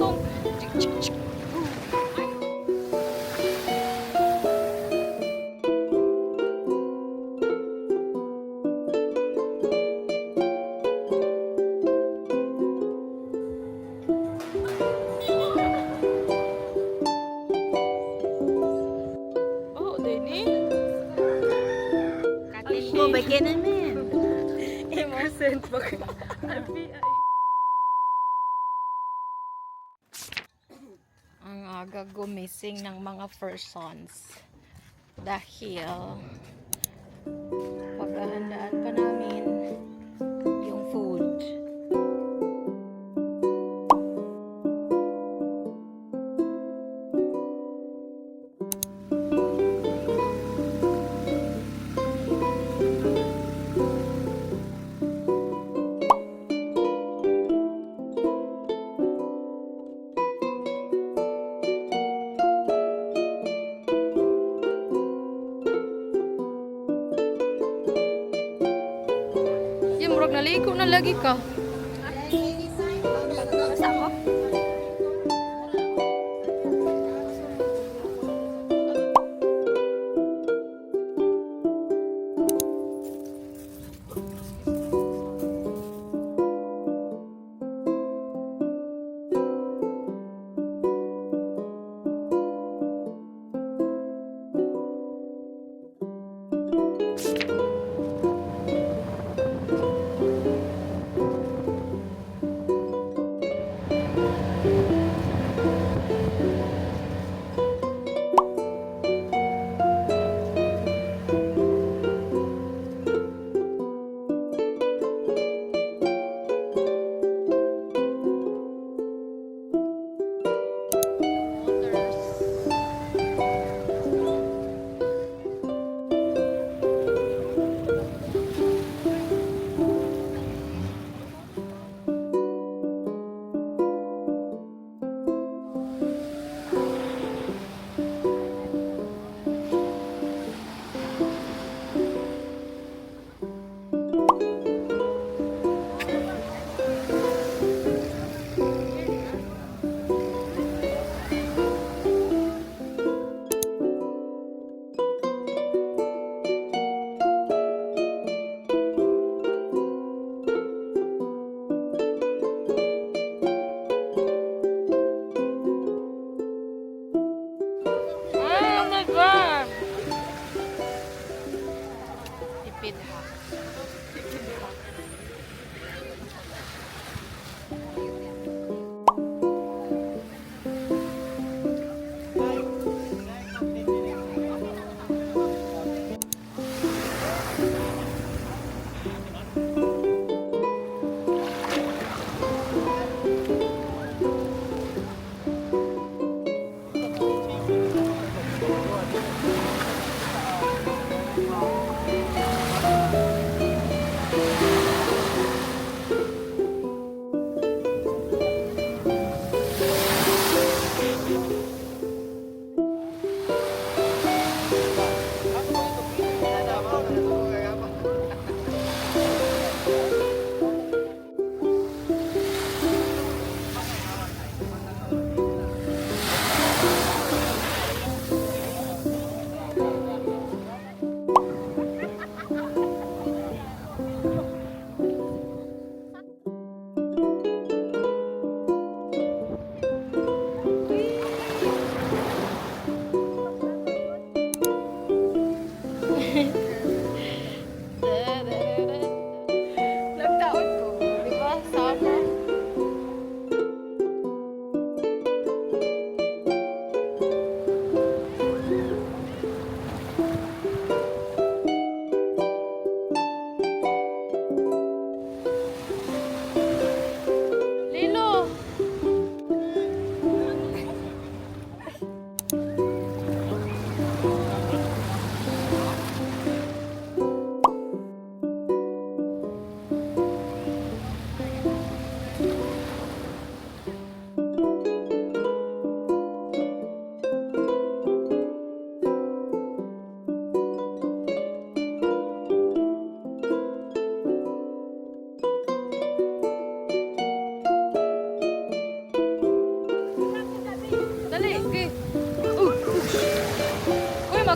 tong. Oh, Denny. Ko bagian namin. Innocent ba? Ang aga gumising ng mga persons dahil paghahandaan pa namin yung food. Yung murag naligo na lagi ka. Basta ako? Tipid ha. Nagtaon ko, di ba? Sama. Lilo!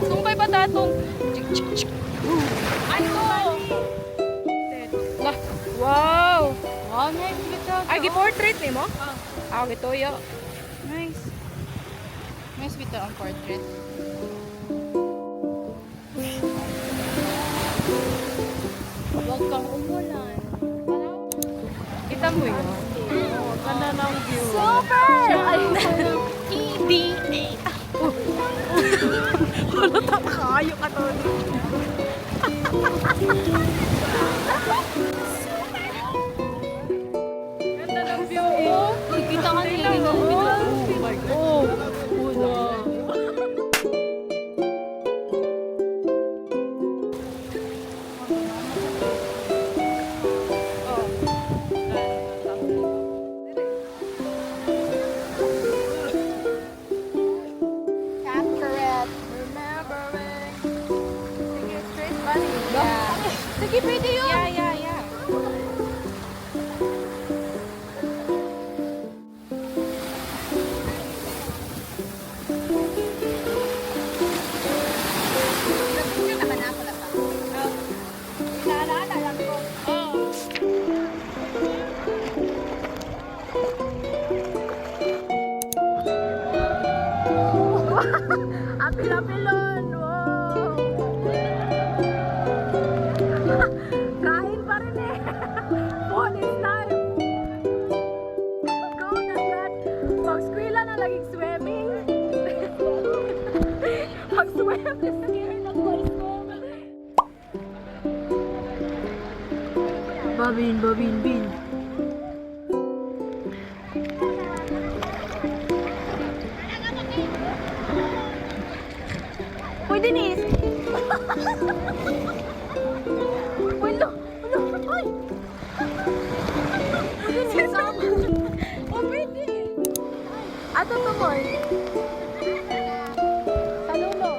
Sumpay pa tatong. Ano? Lah, wow. Wow, nice bitaw. Ay, gi-portrait ni mo? Ah, gituyo. Nice. Nice bitaw ang portrait. Huwag kang umulan. Kita mo yun? Oh, ganda ng view. Super! KDA. Ano kayo ka to? Ganda ng view. Oh, Kita ka nila. Oh my God. Oh, wow. Sige, pwede yun. Yeah. Apil-apilon! Wow! Kain pa rin eh! Food is time! Go na yan! Mag-skwila na laging swimming! Mag-swim na scared ako mag-swim! Babin! Uy, Denise! Uy, lo! Uy! Oh, pwede! Ato to, boy! Sa lulo!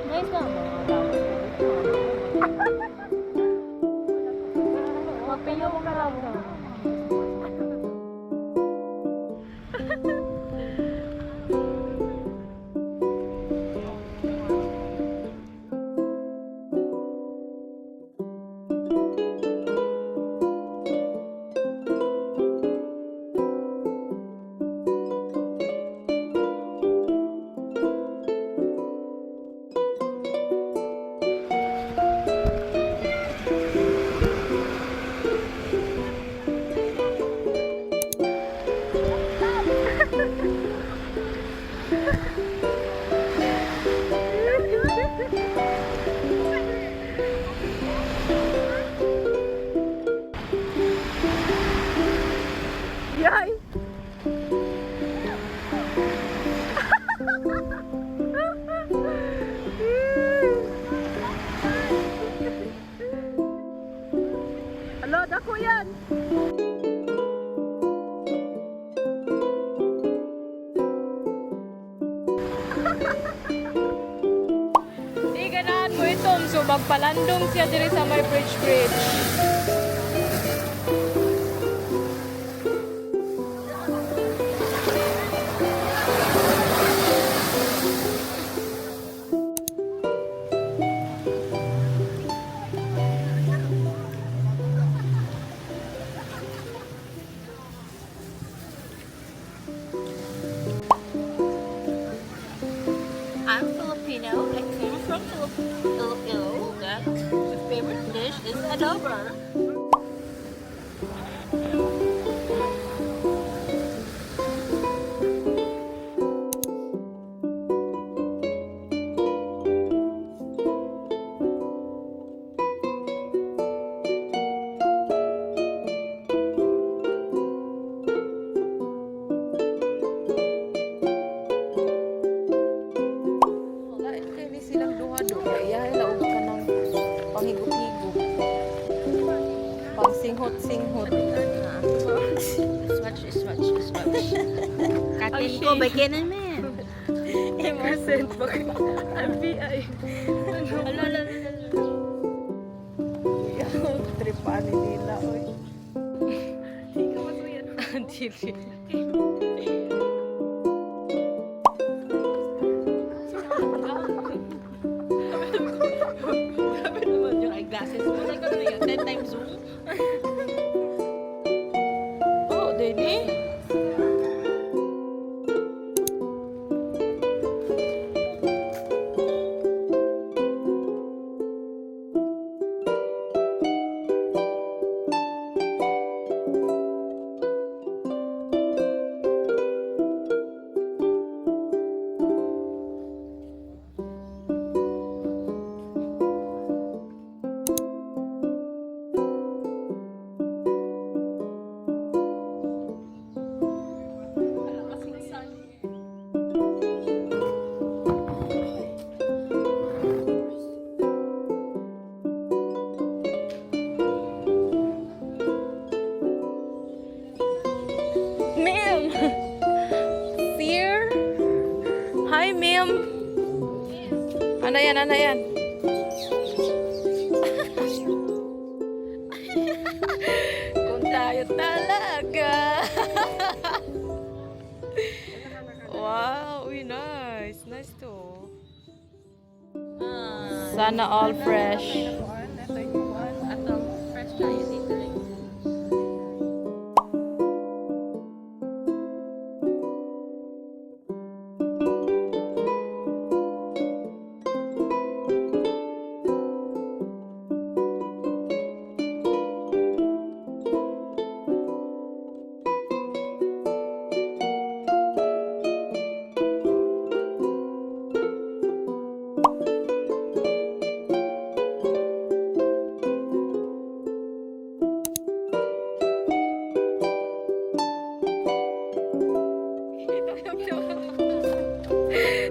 Nice ba? Mapiyo ka lang. Yay! Hello, dako yan! Di ganahan mo itom, so magpalandong siya diri sa may bridge. I'm Filipino. I came from Philippines. Adobo. Silang duha-duha. Iyahay laog ka ng panghigop-higop. Pang singhot-singhot. Swatch. Katin ko, baginan mo yan. Innocent ba? FBI. Tripan ni nila, oy. Hindi ka masuyan. Dili. Grabe naman yung eyeglasses mo. Nagkaroon na yun. 10 times zoom. Oh, Denny. Ma'am! Sir? Hi, ma'am! Ano yan, ano yan? Kung tayo talaga! Wow, uy, nice. Nice to. Sana all fresh. Atong fresh tayo dito rin.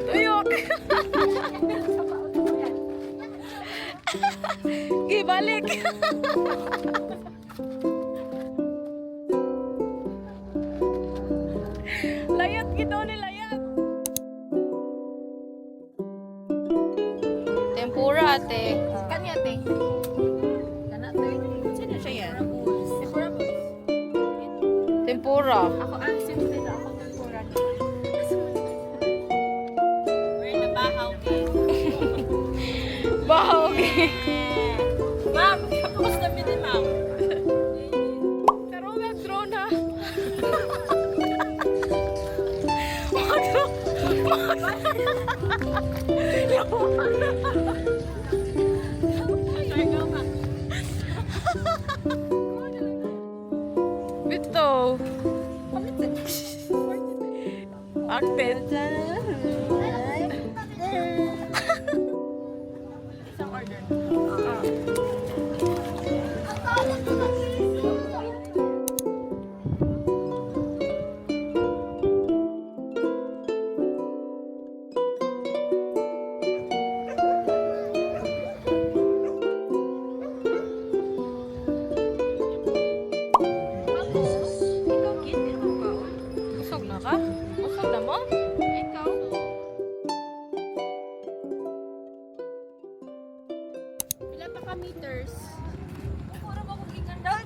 Tuyok! Gibalik! Layat gito ni layat! Tempura ate. Kanya, te. Kana, te. Sino siya yan? Tempura. Ako, ang simple na ako ng kuran. We're the bahaw game. Bahog. Ma'am, kapos na din, ma'am. Karong ang drone ha. Bito. Akpet. Isang order. Busog na ka? Busog na mo? Ikaw? Pila pa ka meters? Puro ba kong ikan doon?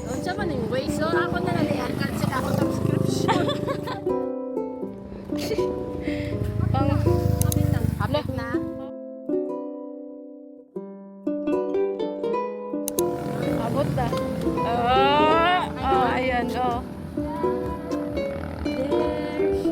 Doon siya man yung way. So, ako na nalihan. Cancel ako subscription. Pang... Kapit na. Abot na. Ayan, oh. There she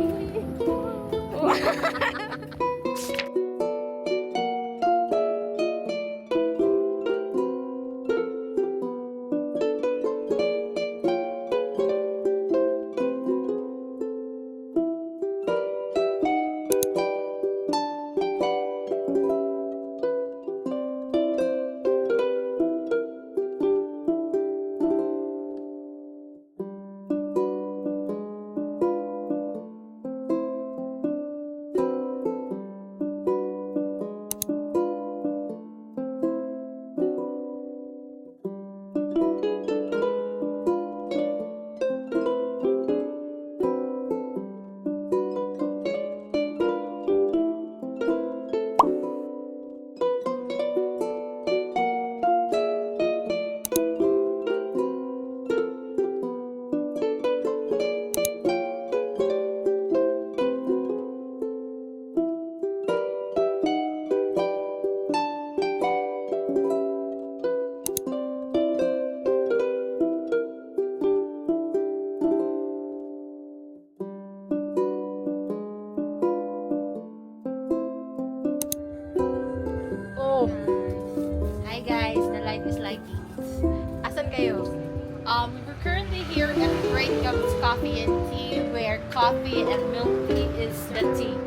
currently here at Great Gums Coffee and Tea, where coffee and milk tea is the tea.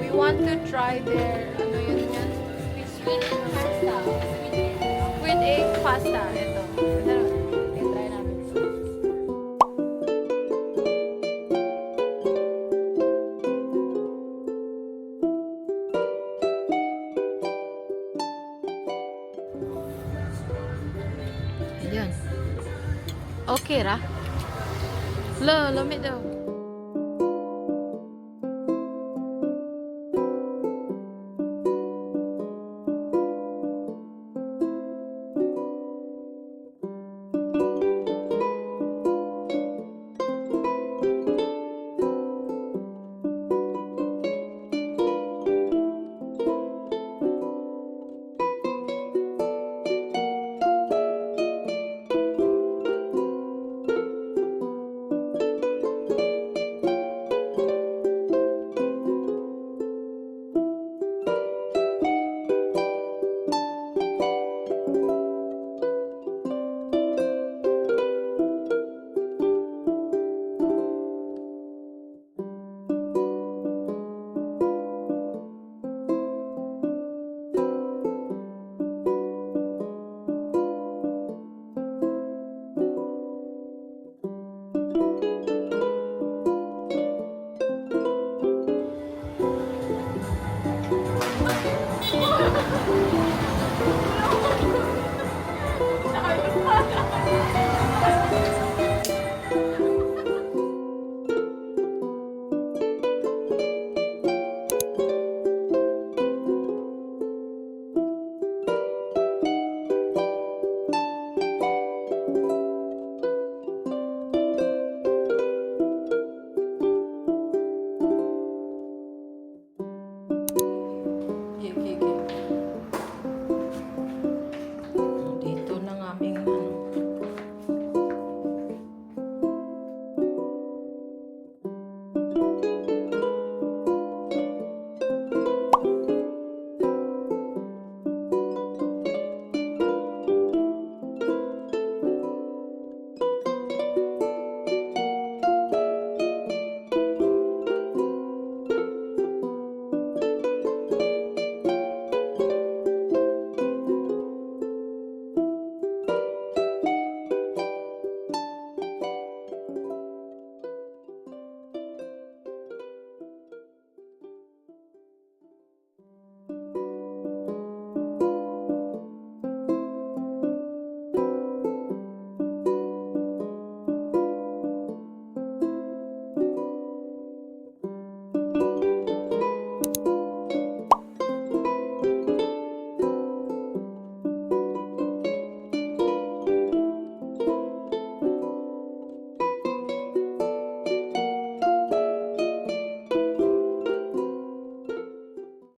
We want to try their, ano yun yan? Sweet pasta. With egg pasta. Ito. Try namin. Ayan. Okay ra. Lamig daw.